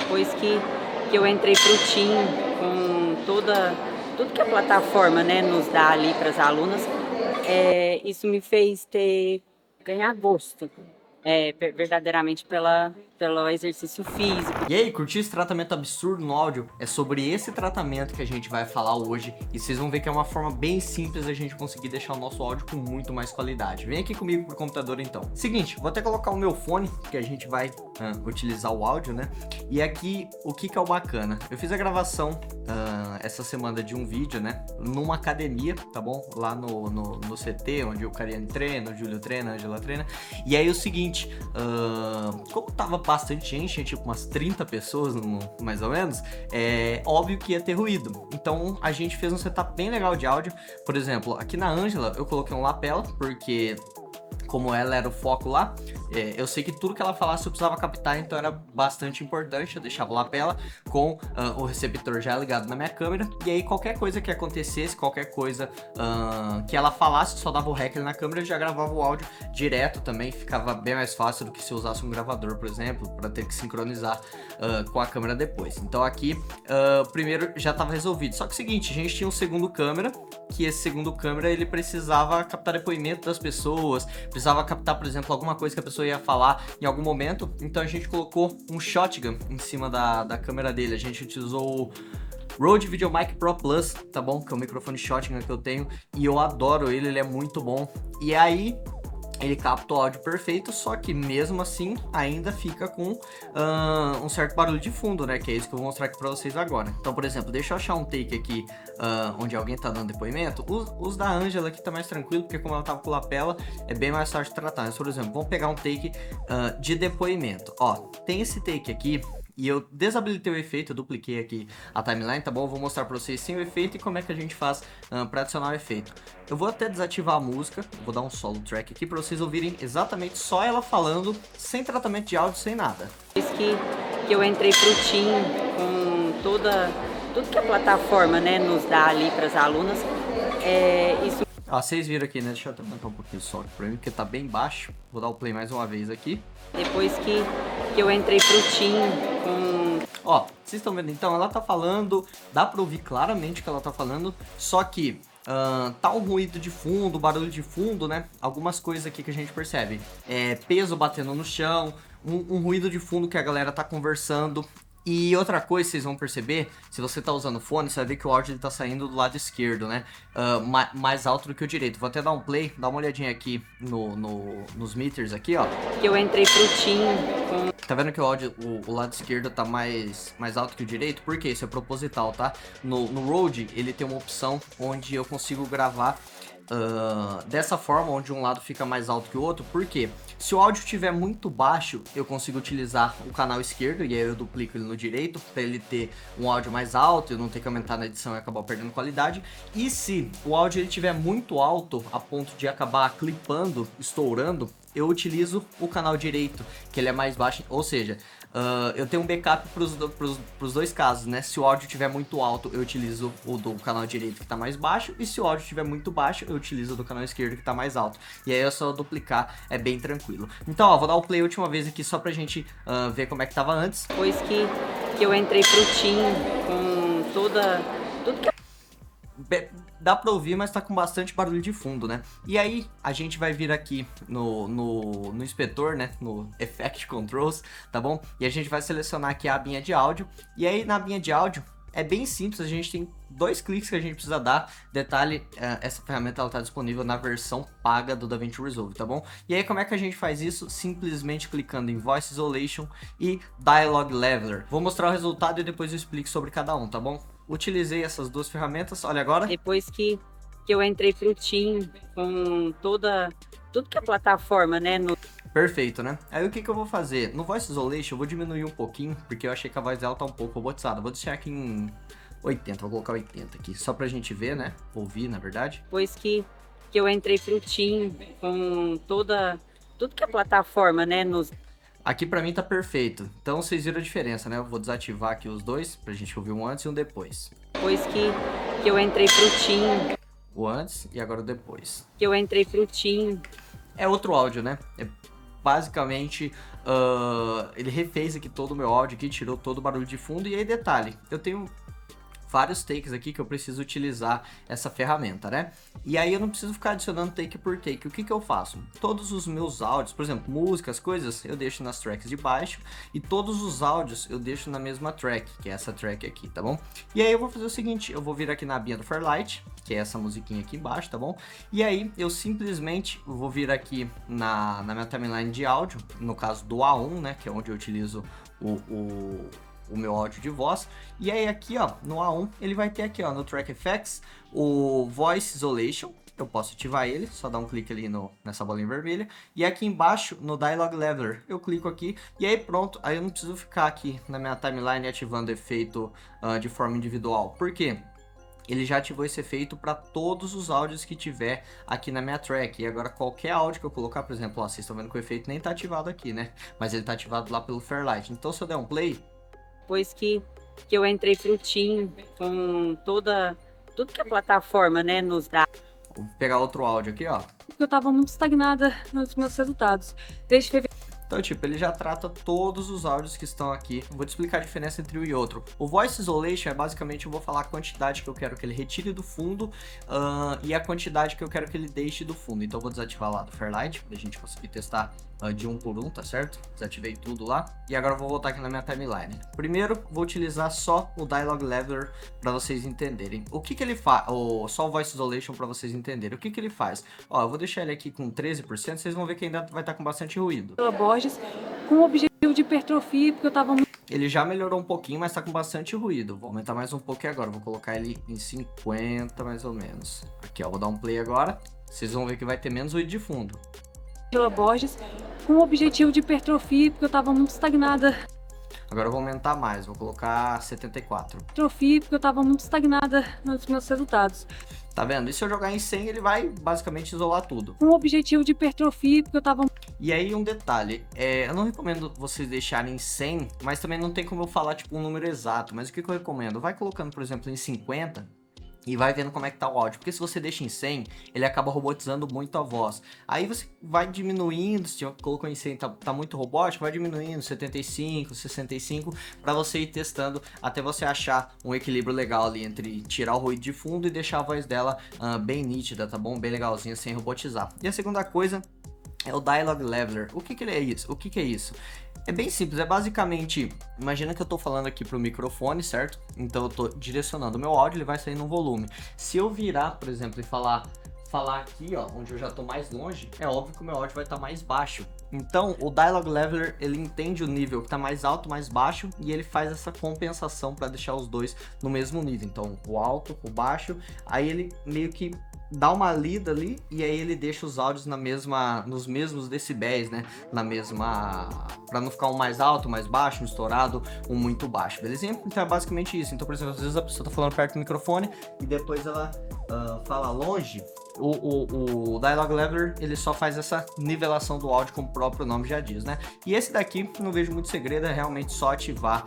Depois que eu entrei pro Team com tudo que a plataforma, né, nos dá ali para as alunas, isso me fez ganhar gosto, verdadeiramente pelo exercício físico. E aí, curtiu esse tratamento absurdo no áudio? É sobre esse tratamento que a gente vai falar hoje e vocês vão ver que é uma forma bem simples da gente conseguir deixar o nosso áudio com muito mais qualidade. Vem aqui comigo pro computador então. Seguinte, vou até colocar o meu fone, que a gente vai utilizar o áudio, né? E aqui, o que é o bacana? Eu fiz a gravação essa semana de um vídeo, né? Numa academia, tá bom? Lá no CT, onde o Cariane treina, o Júlio treina, a Angela treina. E aí o seguinte, como tava bastante gente, tinha tipo umas 30 pessoas, mais ou menos, é óbvio que ia ter ruído. Então a gente fez um setup bem legal de áudio. Por exemplo, aqui na Angela eu coloquei um lapela, porque como ela era o foco lá, eu sei que tudo que ela falasse eu precisava captar, então era bastante importante. Eu deixava o lapela com o receptor já ligado na minha câmera, e aí qualquer coisa que acontecesse, qualquer coisa que ela falasse, só dava o rec na câmera e já gravava o áudio direto também. Ficava bem mais fácil do que se eu usasse um gravador, por exemplo, para ter que sincronizar com a câmera depois. Então aqui, primeiro já estava resolvido. Só que é o seguinte, a gente tinha um segundo câmera, que esse segundo câmera ele precisava captar depoimento das pessoas, precisava captar, por exemplo, alguma coisa que a pessoa ia falar em algum momento. Então a gente colocou um shotgun em cima da câmera dele. A gente utilizou o Rode VideoMic Pro Plus, tá bom? Que é o microfone shotgun que eu tenho e eu adoro ele é muito bom. E aí ele capta o áudio perfeito, só que mesmo assim ainda fica com um certo barulho de fundo, né? Que é isso que eu vou mostrar aqui pra vocês agora. Então, por exemplo, deixa eu achar um take aqui onde alguém tá dando depoimento. Os da Angela aqui tá mais tranquilo, porque como ela tava com lapela, é bem mais fácil de tratar. Mas, por exemplo, vamos pegar um take de depoimento. Ó, tem esse take aqui. E eu desabilitei o efeito, eu dupliquei aqui a timeline, tá bom? Eu vou mostrar pra vocês sem o efeito e como é que a gente faz pra adicionar o efeito. Eu vou até desativar a música, vou dar um solo track aqui pra vocês ouvirem exatamente só ela falando, sem tratamento de áudio, sem nada. Depois que eu entrei pro Team com tudo que a plataforma, né, nos dá ali para as alunas, isso... Ó, vocês viram aqui, né? Deixa eu aumentar um pouquinho o som pra mim, porque tá bem baixo. Vou dar o play mais uma vez aqui. Depois que eu entrei pro Team com... Ó, vocês estão vendo então, ela tá falando, dá pra ouvir claramente o que ela tá falando, só que tá um ruído de fundo, barulho de fundo, né? Algumas coisas aqui que a gente percebe. Peso batendo no chão, um ruído de fundo que a galera tá conversando. E outra coisa, vocês vão perceber, se você tá usando fone, você vai ver que o áudio ele tá saindo do lado esquerdo, né? Mais alto do que o direito. Vou até dar um play, dá uma olhadinha aqui nos meters aqui, ó. Que eu entrei pro Team com... Tá vendo que o áudio, o lado esquerdo tá mais alto que o direito? Por quê? Isso é proposital, tá? No Rode, ele tem uma opção onde eu consigo gravar dessa forma, onde um lado fica mais alto que o outro. Por quê? Se o áudio estiver muito baixo, eu consigo utilizar o canal esquerdo e aí eu duplico ele no direito para ele ter um áudio mais alto, eu não ter que aumentar na edição e acabar perdendo qualidade. E se o áudio ele estiver muito alto a ponto de acabar clipando, estourando, eu utilizo o canal direito, que ele é mais baixo, ou seja, eu tenho um backup pros dois casos, né? Se o áudio estiver muito alto, eu utilizo o do canal direito que tá mais baixo, e se o áudio estiver muito baixo, eu utilizo o do canal esquerdo que tá mais alto. E aí é só duplicar, é bem tranquilo. Então, ó, vou dar o play a última vez aqui só pra gente ver como é que tava antes. Depois que eu entrei pro Team com tudo que... Dá pra ouvir, mas tá com bastante barulho de fundo, né? E aí, a gente vai vir aqui no inspetor, né? No Effect Controls, tá bom? E a gente vai selecionar aqui a abinha de áudio. E aí, na abinha de áudio, é bem simples, a gente tem 2 cliques que a gente precisa dar. Detalhe, essa ferramenta ela tá disponível na versão paga do DaVinci Resolve, tá bom? E aí, como é que a gente faz isso? Simplesmente clicando em Voice Isolation e Dialogue Leveler. Vou mostrar o resultado e depois eu explico sobre cada um, tá bom? Utilizei essas duas ferramentas, olha agora. Depois que eu entrei pro Team com tudo que a plataforma, né, Perfeito, né? Aí o que eu vou fazer? No Voice Isolation eu vou diminuir um pouquinho, porque eu achei que a voz dela tá um pouco robotizada. Vou deixar aqui em 80, vou colocar 80 aqui, só pra gente ver, né? Ouvir, na verdade. Depois que eu entrei pro Team com tudo que a plataforma, né, nos... Aqui pra mim tá perfeito. Então vocês viram a diferença, né? Eu vou desativar aqui os dois, pra gente ouvir um antes e um depois. Depois que eu entrei pro Team... O antes e agora o depois. Que eu entrei pro Team... É outro áudio, né? basicamente ele refez aqui todo o meu áudio aqui, tirou todo o barulho de fundo. E aí detalhe, eu tenho vários takes aqui que eu preciso utilizar essa ferramenta, né? E aí eu não preciso ficar adicionando take por take. O que que eu faço? Todos os meus áudios, por exemplo, músicas, coisas, eu deixo nas tracks de baixo, e todos os áudios eu deixo na mesma track, que é essa track aqui, tá bom? E aí eu vou fazer o seguinte, eu vou vir aqui na abinha do Fairlight, que é essa musiquinha aqui embaixo, tá bom? E aí eu simplesmente vou vir aqui na minha timeline de áudio, no caso do A1, né, que é onde eu utilizo o meu áudio de voz. E aí aqui, ó, no A1, ele vai ter aqui, ó, no Track Effects, o Voice Isolation. Eu posso ativar ele, só dar um clique ali nessa bolinha vermelha. E aqui embaixo, no Dialogue Leveler, eu clico aqui e aí pronto. Aí eu não preciso ficar aqui na minha timeline ativando efeito de forma individual. Por quê? Ele já ativou esse efeito para todos os áudios que tiver aqui na minha track. E agora qualquer áudio que eu colocar, por exemplo, ó, vocês estão vendo que o efeito nem tá ativado aqui, né? Mas ele tá ativado lá pelo Fairlight. Então se eu der um play, Depois que eu entrei pro Team, com tudo que a plataforma, né, nos dá. vou pegar outro áudio aqui, ó. Porque eu tava muito estagnada nos meus resultados. Desde fevereiro. Então, tipo, ele já trata todos os áudios que estão aqui. Vou te explicar a diferença entre um e outro. O Voice Isolation é basicamente, eu vou falar a quantidade que eu quero que ele retire do fundo e a quantidade que eu quero que ele deixe do fundo. Então eu vou desativar lá do Fairlight, pra gente conseguir testar de um por um, tá certo? Desativei tudo lá. E agora eu vou voltar aqui na minha timeline. Primeiro, vou utilizar só o Dialogue Leveler para vocês entenderem. O que que ele faz? Só o Voice Isolation para vocês entenderem. O que que ele faz? Ó, eu vou deixar ele aqui com 13%, vocês vão ver que ainda vai estar com bastante ruído. Borges, com o objetivo de hipertrofia, porque eu tava muito. Ele já melhorou um pouquinho, mas tá com bastante ruído. Vou aumentar mais um pouco agora. Vou colocar ele em 50 mais ou menos. Aqui, ó, vou dar um play agora. Vocês vão ver que vai ter menos ruído de fundo. Borges, com o objetivo de hipertrofia, porque eu tava muito estagnada. Agora eu vou aumentar mais, vou colocar 74. Hipertrofia, porque eu tava muito estagnada nos meus resultados. Tá vendo? E se eu jogar em 100, ele vai basicamente isolar tudo. Com o objetivo de hipertrofia, porque eu tava. E aí um detalhe, eu não recomendo vocês deixarem em 100, mas também não tem como eu falar tipo um número exato. Mas o que eu recomendo? Vai colocando, por exemplo, em 50 e vai vendo como é que tá o áudio. Porque se você deixa em 100, ele acaba robotizando muito a voz. Aí você vai diminuindo, se colocou em 100, tá muito robótico, vai diminuindo 75, 65, para você ir testando até você achar um equilíbrio legal ali entre tirar o ruído de fundo e deixar a voz dela bem nítida, tá bom? Bem legalzinha, sem robotizar. E a segunda coisa é o Dialogue Leveler. O que que ele é isso? O que que é isso? É bem simples, é basicamente, imagina que eu tô falando aqui pro microfone, certo? Então eu tô direcionando o meu áudio, ele vai sair num volume. Se eu virar, por exemplo, e falar aqui, ó, onde eu já tô mais longe, é óbvio que o meu áudio vai estar mais baixo. Então, o Dialogue Leveler, ele entende o nível que tá mais alto, mais baixo, e ele faz essa compensação para deixar os dois no mesmo nível. Então, o alto, o baixo, aí ele meio que dá uma lida ali e aí ele deixa os áudios nos mesmos decibéis, né? Para não ficar um mais alto, mais baixo, um estourado, um muito baixo, beleza? Então é basicamente isso. Então, por exemplo, às vezes a pessoa tá falando perto do microfone e depois ela fala longe. O Dialogue Leveler, ele só faz essa nivelação do áudio, como o próprio nome já diz, né? E esse daqui, não vejo muito segredo, é realmente só ativar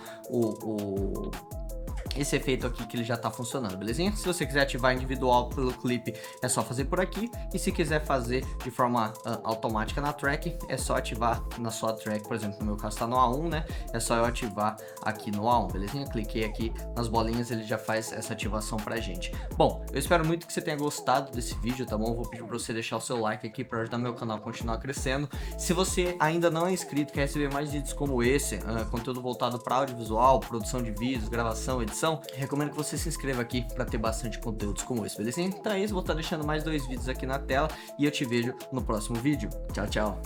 esse efeito aqui que ele já tá funcionando, belezinha? Se você quiser ativar individual pelo clipe, é só fazer por aqui. E se quiser fazer de forma automática na track, é só ativar na sua track. Por exemplo, no meu caso tá no A1, né? É só eu ativar aqui no A1, belezinha? Cliquei aqui nas bolinhas, ele já faz essa ativação pra gente. Bom, eu espero muito que você tenha gostado desse vídeo, tá bom? Vou pedir pra você deixar o seu like aqui pra ajudar meu canal a continuar crescendo. Se você ainda não é inscrito, quer receber mais vídeos como esse, conteúdo voltado para audiovisual, produção de vídeos, gravação, edição, recomendo que você se inscreva aqui para ter bastante conteúdos como esse, beleza? Então é isso, vou estar deixando mais 2 vídeos aqui na tela e eu te vejo no próximo vídeo. Tchau, tchau!